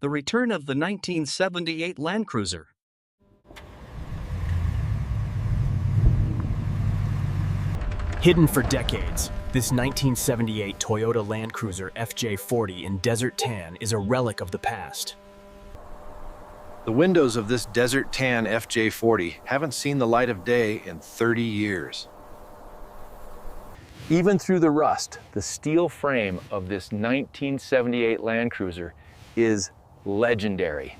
The return of the 1978 Land Cruiser. Hidden for decades, this 1978 Toyota Land Cruiser FJ40 in desert tan is a relic of the past. The windows of this desert tan FJ40 haven't seen the light of day in 30 years. Even through the rust, the steel frame of this 1978 Land Cruiser is legendary.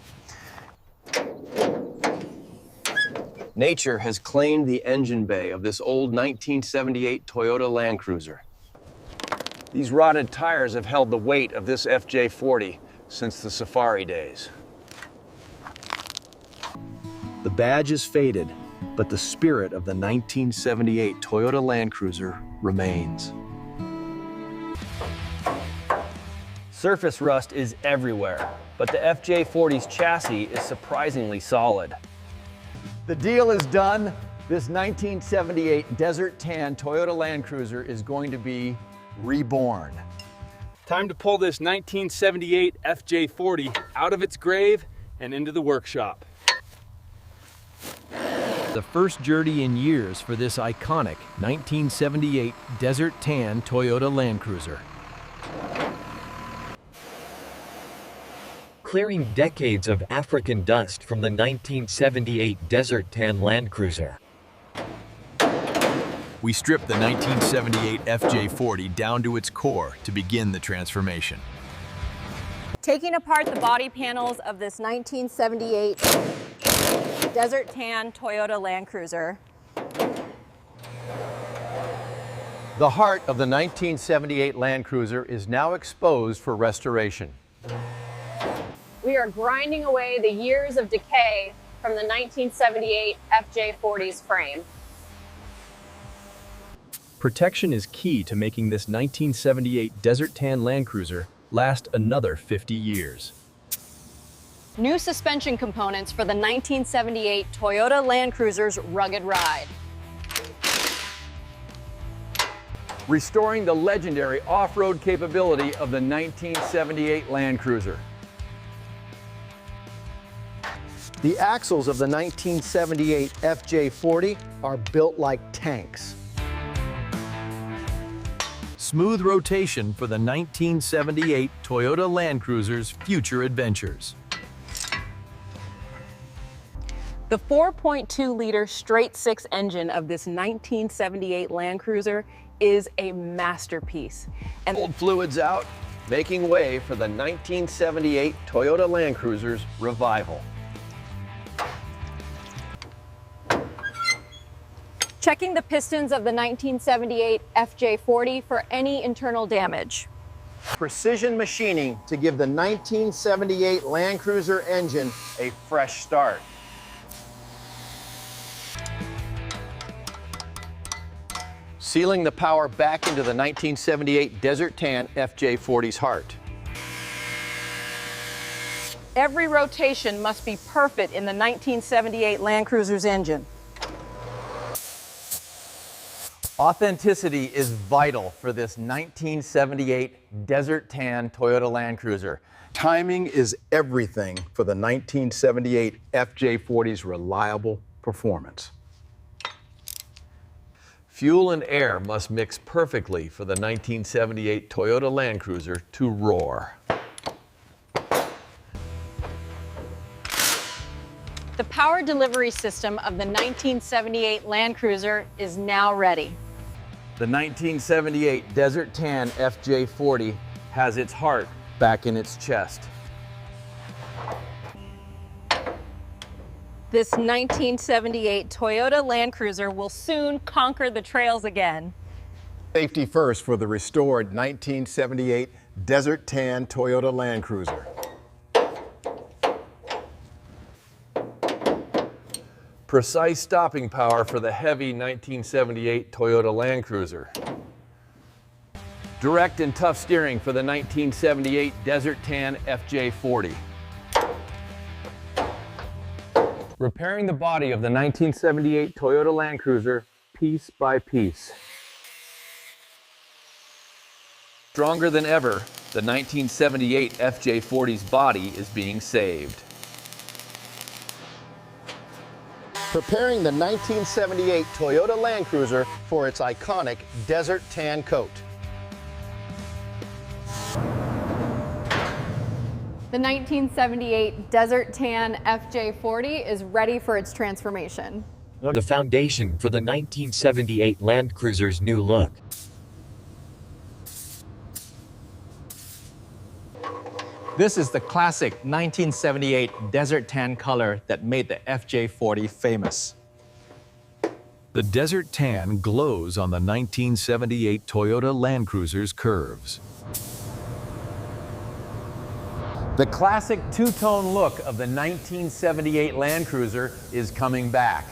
Nature has claimed the engine bay of this old 1978 Toyota Land Cruiser. These rotted tires have held the weight of this FJ40 since the safari days. The badge is faded, but the spirit of the 1978 Toyota Land Cruiser remains. Surface rust is everywhere, but the FJ40's chassis is surprisingly solid. The deal is done. This 1978 desert tan Toyota Land Cruiser is going to be reborn. Time to pull this 1978 FJ40 out of its grave and into the workshop. The first journey in years for this iconic 1978 desert tan Toyota Land Cruiser. Clearing decades of African dust from the 1978 desert tan Land Cruiser. We stripped the 1978 FJ40 down to its core to begin the transformation. Taking apart the body panels of this 1978 desert tan Toyota Land Cruiser. The heart of the 1978 Land Cruiser is now exposed for restoration. We are grinding away the years of decay from the 1978 FJ40's frame. Protection is key to making this 1978 desert tan Land Cruiser last another 50 years. New suspension components for the 1978 Toyota Land Cruiser's rugged ride. Restoring the legendary off-road capability of the 1978 Land Cruiser. The axles of the 1978 FJ40 are built like tanks. Smooth rotation for the 1978 Toyota Land Cruiser's future adventures. The 4.2-liter straight-six engine of this 1978 Land Cruiser is a masterpiece. And Old fluids out, making way for the 1978 Toyota Land Cruiser's revival. checking the pistons of the 1978 FJ40 for any internal damage. Precision machining to give the 1978 Land Cruiser engine a fresh start. Sealing the power back into the 1978 Desert Tan FJ40's heart. Every rotation must be perfect in the 1978 Land Cruiser's engine. Authenticity is vital for this 1978 Desert Tan Toyota Land Cruiser. Timing is everything for the 1978 FJ40's reliable performance. Fuel and air must mix perfectly for the 1978 Toyota Land Cruiser to roar. The power delivery system of the 1978 Land Cruiser is now ready. The 1978 Desert Tan FJ40 has its heart back in its chest. This 1978 Toyota Land Cruiser will soon conquer the trails again. Safety first for the restored 1978 Desert Tan Toyota Land Cruiser. Precise stopping power for the heavy 1978 Toyota Land Cruiser. Direct and tough steering for the 1978 Desert Tan FJ40. Repairing the body of the 1978 Toyota Land Cruiser piece by piece. Stronger than ever, The 1978 FJ40's body is being saved. Preparing the 1978 Toyota Land Cruiser for its iconic desert tan coat. The 1978 Desert Tan FJ40 is ready for its transformation. The foundation for the 1978 Land Cruiser's new look. This is the classic 1978 desert tan color that made the FJ40 famous. The desert tan glows on the 1978 Toyota Land Cruiser's curves. The classic two-tone look of the 1978 Land Cruiser is coming back.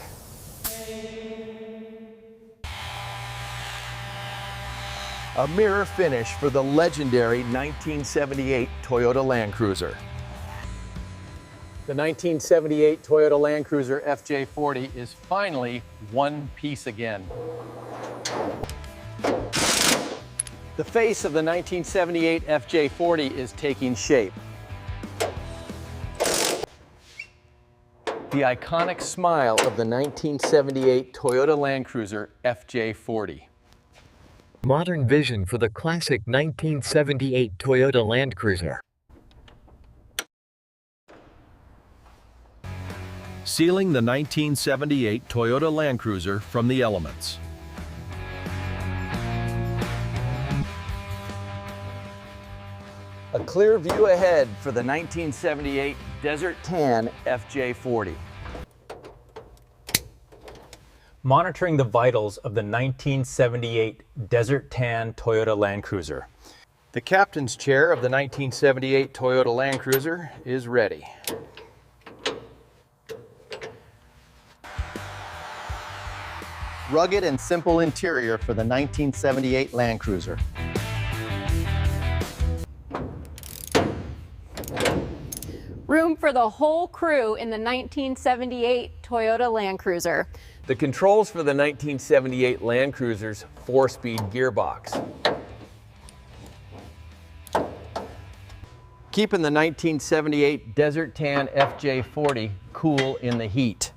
A mirror finish for the legendary 1978 Toyota Land Cruiser. The 1978 Toyota Land Cruiser FJ40 is finally one piece again. The face of the 1978 FJ40 is taking shape. The iconic smile of the 1978 Toyota Land Cruiser FJ40. Modern vision for the classic 1978 Toyota Land Cruiser. Sealing the 1978 Toyota Land Cruiser from the elements. A clear view ahead for the 1978 Desert Tan FJ40. Monitoring the vitals of the 1978 Desert Tan Toyota Land Cruiser. The captain's chair of the 1978 Toyota Land Cruiser is ready. Rugged and simple interior for the 1978 Land Cruiser. Room for the whole crew in the 1978 Toyota Land Cruiser. The controls for the 1978 Land Cruiser's 4-speed gearbox. Keeping the 1978 Desert Tan FJ40 cool in the heat.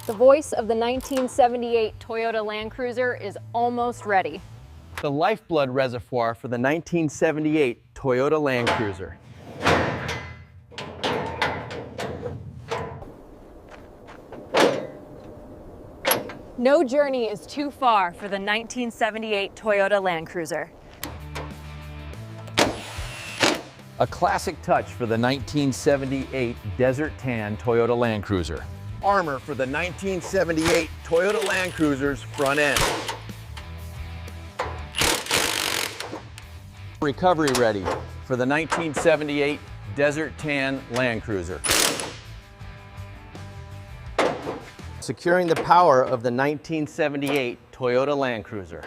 The voice of the 1978 Toyota Land Cruiser is almost ready. The lifeblood reservoir for the 1978 Toyota Land Cruiser. No journey is too far for the 1978 Toyota Land Cruiser. A classic touch for the 1978 Desert Tan Toyota Land Cruiser. Armor for the 1978 Toyota Land Cruiser's front end. Recovery ready for the 1978 Desert Tan Land Cruiser. Securing the power of the 1978 Toyota Land Cruiser.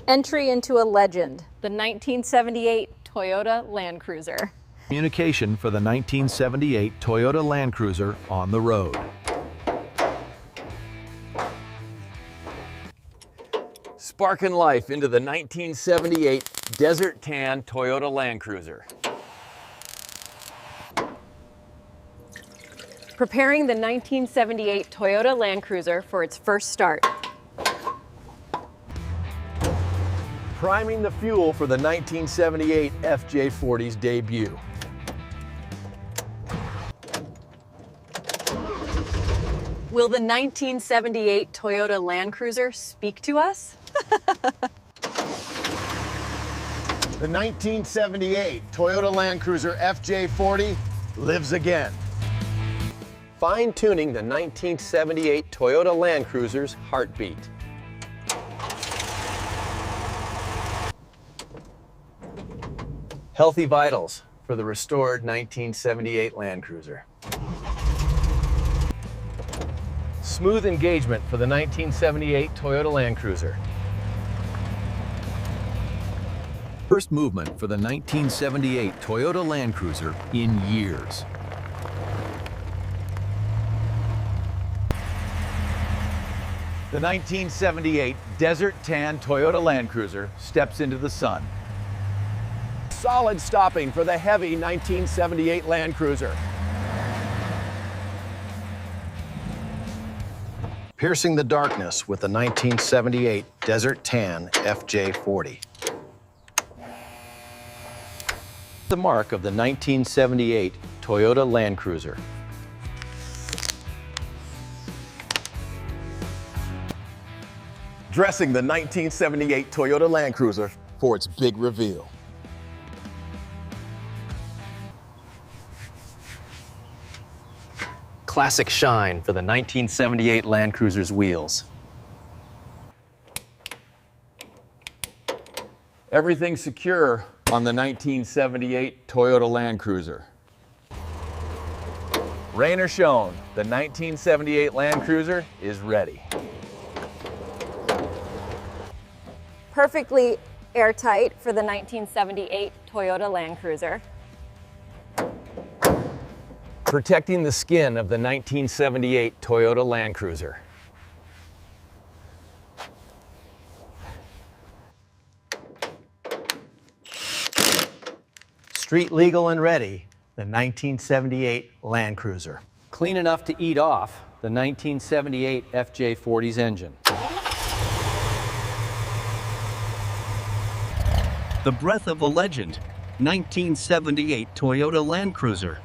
Entry into a legend, the 1978 Toyota Land Cruiser. Communication for the 1978 Toyota Land Cruiser on the road. Sparking life into the 1978 Desert Tan Toyota Land Cruiser. Preparing the 1978 Toyota Land Cruiser for its first start. Priming the fuel for the 1978 FJ40's debut. Will the 1978 Toyota Land Cruiser speak to us? The 1978 Toyota Land Cruiser FJ40 lives again. Fine-tuning the 1978 Toyota Land Cruiser's heartbeat. Healthy vitals for the restored 1978 Land Cruiser. Smooth engagement for the 1978 Toyota Land Cruiser. First movement for the 1978 Toyota Land Cruiser in years. The 1978 Desert Tan Toyota Land Cruiser steps into the sun. Solid stopping for the heavy 1978 Land Cruiser. Piercing the darkness with the 1978 Desert Tan FJ40. The mark of the 1978 Toyota Land Cruiser. Dressing the 1978 Toyota Land Cruiser for its big reveal. Classic shine for the 1978 Land Cruiser's wheels. Everything secure on the 1978 Toyota Land Cruiser. Rain or shone, the 1978 Land Cruiser is ready. Perfectly airtight for the 1978 Toyota Land Cruiser. Protecting the skin of the 1978 Toyota Land Cruiser. Street legal and ready, the 1978 Land Cruiser. Clean enough to eat off the 1978 FJ40's engine. The breath of a legend, 1978 Toyota Land Cruiser.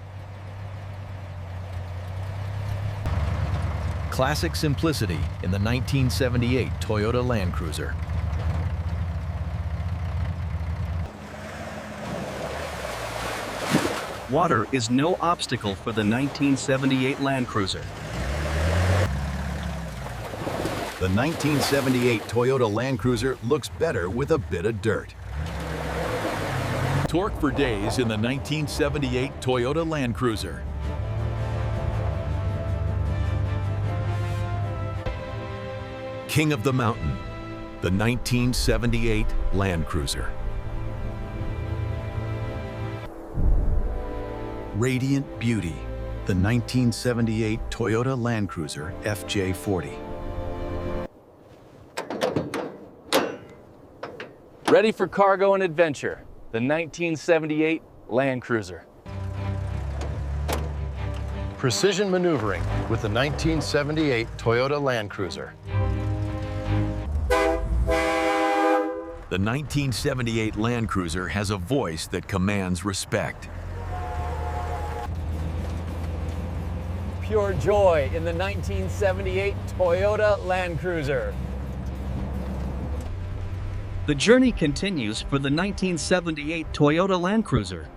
Classic simplicity in the 1978 Toyota Land Cruiser. Water is no obstacle for the 1978 Land Cruiser. The 1978 Toyota Land Cruiser looks better with a bit of dirt. Torque for days in the 1978 Toyota Land Cruiser. King of the Mountain, the 1978 Land Cruiser. Radiant Beauty, the 1978 Toyota Land Cruiser FJ40. Ready for cargo and adventure, the 1978 Land Cruiser. Precision maneuvering with the 1978 Toyota Land Cruiser. The 1978 Land Cruiser has a voice that commands respect. Pure joy in the 1978 Toyota Land Cruiser. The journey continues for the 1978 Toyota Land Cruiser.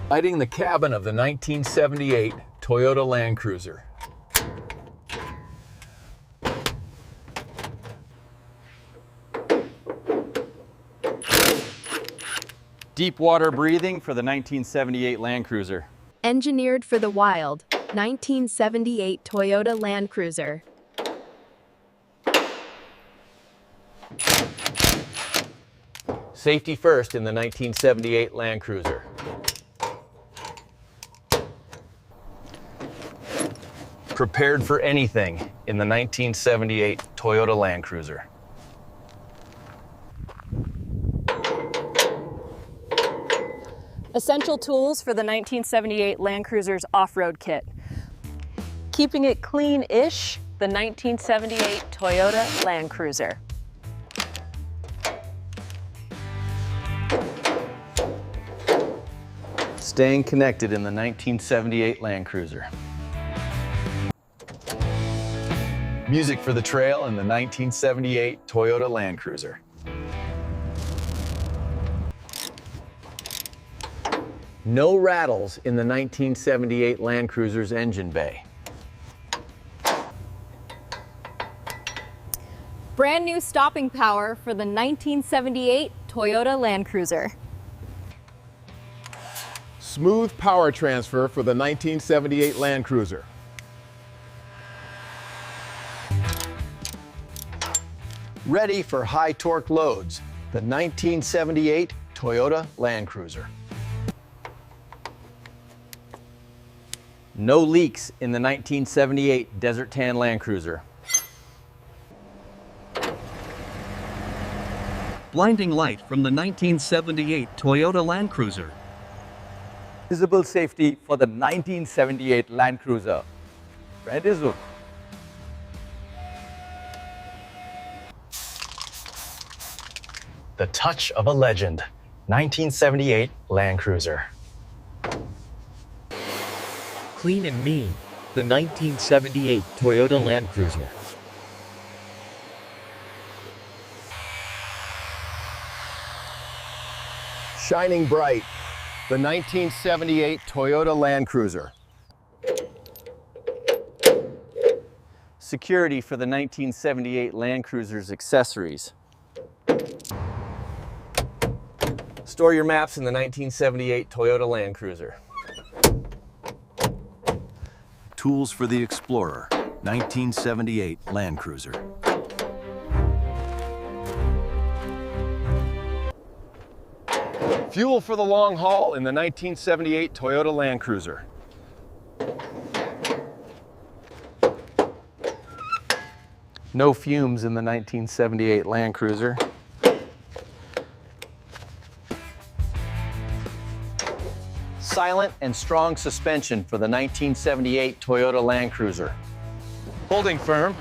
Lighting the cabin of the 1978 Toyota Land Cruiser. Deep water breathing for the 1978 Land Cruiser. Engineered for the wild, 1978 Toyota Land Cruiser. Safety first in the 1978 Land Cruiser. Prepared for anything in the 1978 Toyota Land Cruiser. Essential tools for the 1978 Land Cruiser's off-road kit. Keeping it clean-ish, the 1978 Toyota Land Cruiser. Staying connected in the 1978 Land Cruiser. Music for the trail in the 1978 Toyota Land Cruiser. No rattles in the 1978 Land Cruiser's engine bay. Brand new stopping power for the 1978 Toyota Land Cruiser. Smooth power transfer for the 1978 Land Cruiser. Ready for high torque loads, the 1978 Toyota Land Cruiser. No leaks in the 1978 Desert Tan Land Cruiser. Blinding light from the 1978 Toyota Land Cruiser. Visible safety for the 1978 Land Cruiser. Ready, zoom. The touch of a legend, 1978 Land Cruiser. Clean and mean, the 1978 Toyota Land Cruiser. Shining bright, the 1978 Toyota Land Cruiser. Security for the 1978 Land Cruiser's accessories. Store your maps in the 1978 Toyota Land Cruiser. Tools for the Explorer, 1978 Land Cruiser. Fuel for the long haul in the 1978 Toyota Land Cruiser. No fumes in the 1978 Land Cruiser. Silent and strong suspension for the 1978 Toyota Land Cruiser. Holding firm.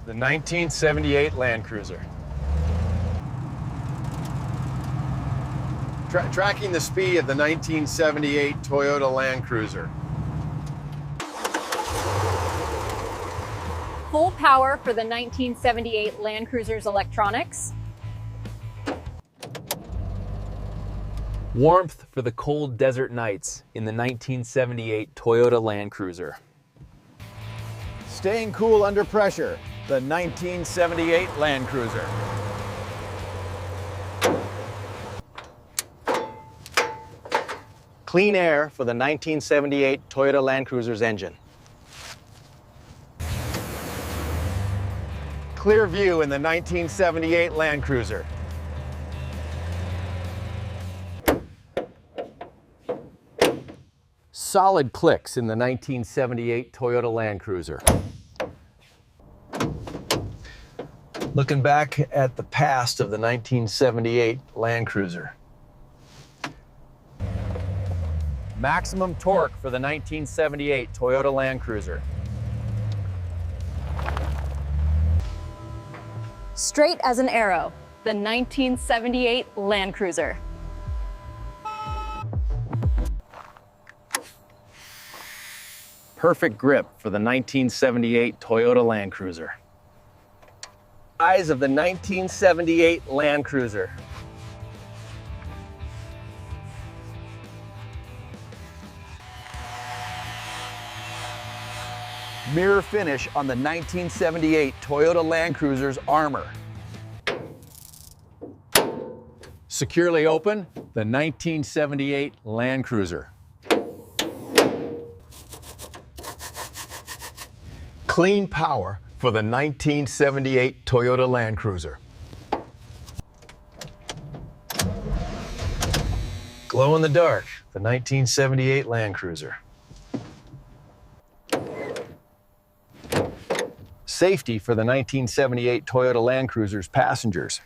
The 1978 Land Cruiser. Tracking the speed of the 1978 Toyota Land Cruiser. Full power for the 1978 Land Cruiser's electronics. Warmth for the cold desert nights in the 1978 Toyota Land Cruiser. Staying cool under pressure, the 1978 Land Cruiser. Clean air for the 1978 Toyota Land Cruiser's engine. Clear view in the 1978 Land Cruiser. Solid clicks in the 1978 Toyota Land Cruiser. Looking back at the past of the 1978 Land Cruiser. Maximum torque for the 1978 Toyota Land Cruiser. Straight as an arrow, the 1978 Land Cruiser. Perfect grip for the 1978 Toyota Land Cruiser. Eyes of the 1978 Land Cruiser. Mirror finish on the 1978 Toyota Land Cruiser's armor. Securely open, the 1978 Land Cruiser. Clean power for the 1978 Toyota Land Cruiser. Glow in the dark, the 1978 Land Cruiser. Safety for the 1978 Toyota Land Cruiser's passengers.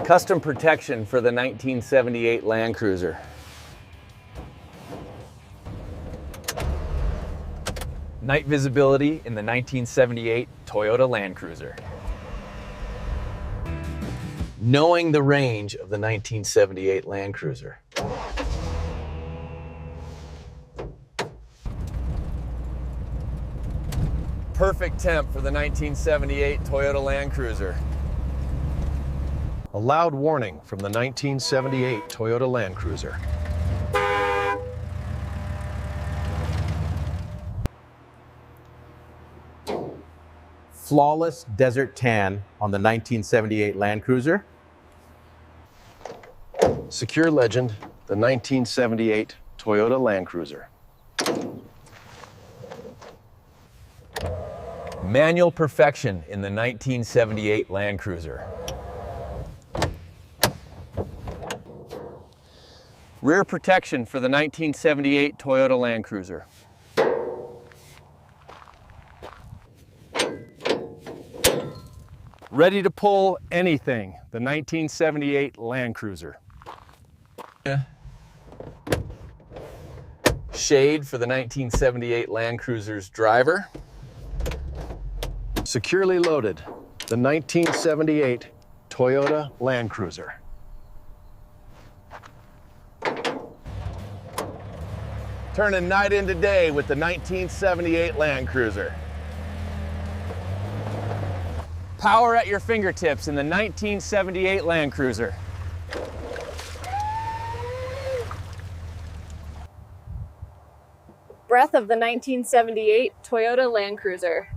Custom protection for the 1978 Land Cruiser. Night visibility in the 1978 Toyota Land Cruiser. Knowing the range of the 1978 Land Cruiser. Perfect temp for the 1978 Toyota Land Cruiser. A loud warning from the 1978 Toyota Land Cruiser. Flawless desert tan on the 1978 Land Cruiser. Secure legend, the 1978 Toyota Land Cruiser. Manual perfection in the 1978 Land Cruiser. Rear protection for the 1978 Toyota Land Cruiser. Ready to pull anything, the 1978 Land Cruiser. Shade for the 1978 Land Cruiser's driver. Securely loaded, the 1978 Toyota Land Cruiser. Turning night into day with the 1978 Land Cruiser. Power at your fingertips in the 1978 Land Cruiser. Breath of the 1978 Toyota Land Cruiser.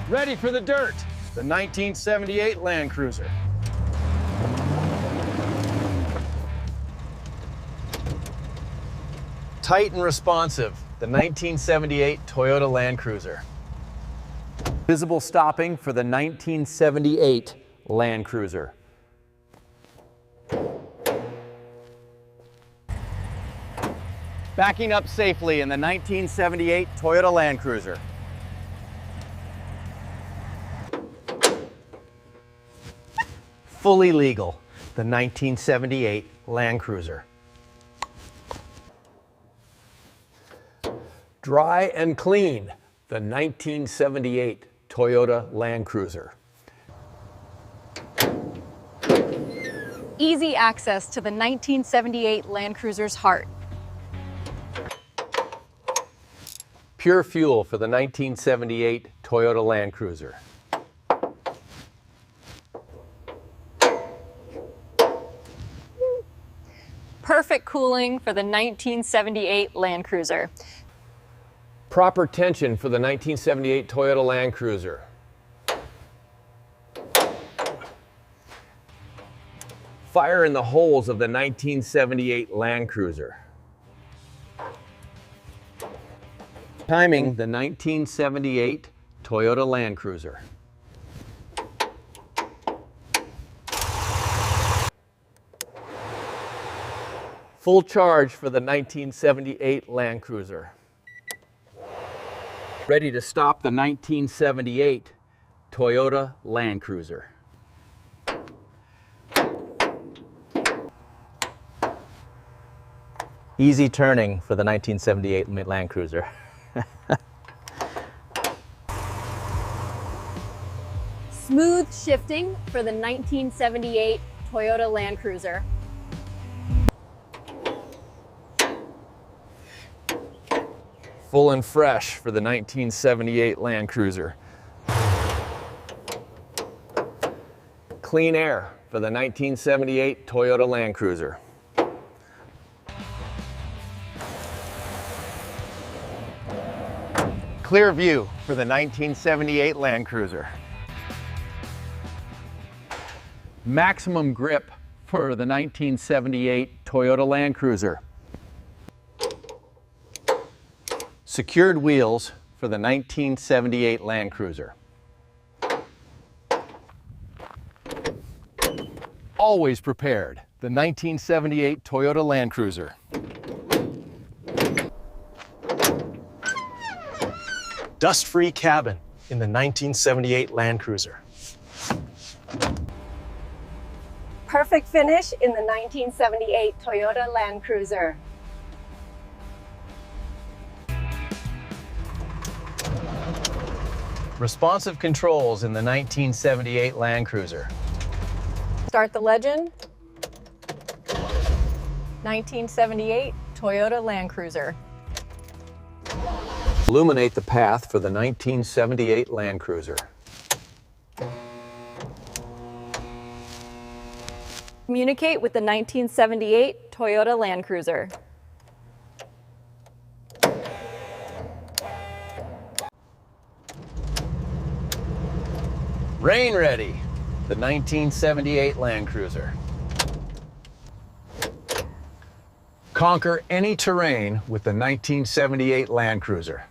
Ready for the dirt, the 1978 Land Cruiser. Tight and responsive, the 1978 Toyota Land Cruiser. Visible stopping for the 1978 Land Cruiser. Backing up safely in the 1978 Toyota Land Cruiser. Fully legal, the 1978 Land Cruiser. Dry and clean, the 1978 Toyota Land Cruiser. Easy access to the 1978 Land Cruiser's heart. Pure fuel for the 1978 Toyota Land Cruiser. Perfect cooling for the 1978 Land Cruiser. Proper tension for the 1978 Toyota Land Cruiser. Fire in the holes of the 1978 Land Cruiser. Timing the 1978 Toyota Land Cruiser. Full charge for the 1978 Land Cruiser. Ready to stop the 1978 Toyota Land Cruiser. Easy turning for the 1978 Land Cruiser. Smooth shifting for the 1978 Toyota Land Cruiser. Full and fresh for the 1978 Land Cruiser. Clean air for the 1978 Toyota Land Cruiser. Clear view for the 1978 Land Cruiser. Maximum grip for the 1978 Toyota Land Cruiser. Secured wheels for the 1978 Land Cruiser. Always prepared, the 1978 Toyota Land Cruiser. Dust-free cabin in the 1978 Land Cruiser. Perfect finish in the 1978 Toyota Land Cruiser. Responsive controls in the 1978 Land Cruiser. Start the legend. 1978 Toyota Land Cruiser. Illuminate the path for the 1978 Land Cruiser. Communicate with the 1978 Toyota Land Cruiser. Rain ready, the 1978 Land Cruiser. Conquer any terrain with the 1978 Land Cruiser.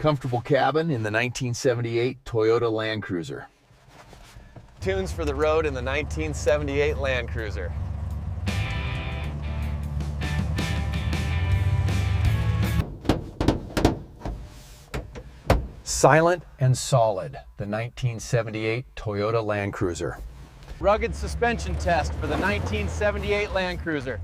Comfortable cabin in the 1978 Toyota Land Cruiser. Tunes for the road in the 1978 Land Cruiser. Silent and solid, the 1978 Toyota Land Cruiser. Rugged suspension test for the 1978 Land Cruiser.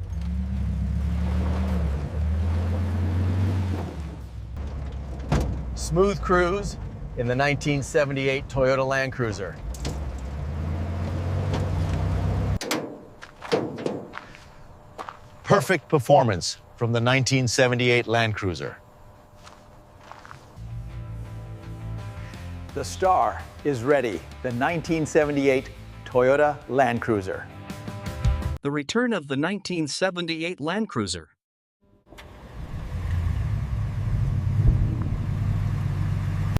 Smooth cruise in the 1978 Toyota Land Cruiser. Perfect performance from the 1978 Land Cruiser. The star is ready, the 1978 Toyota Land Cruiser. The return of the 1978 Land Cruiser.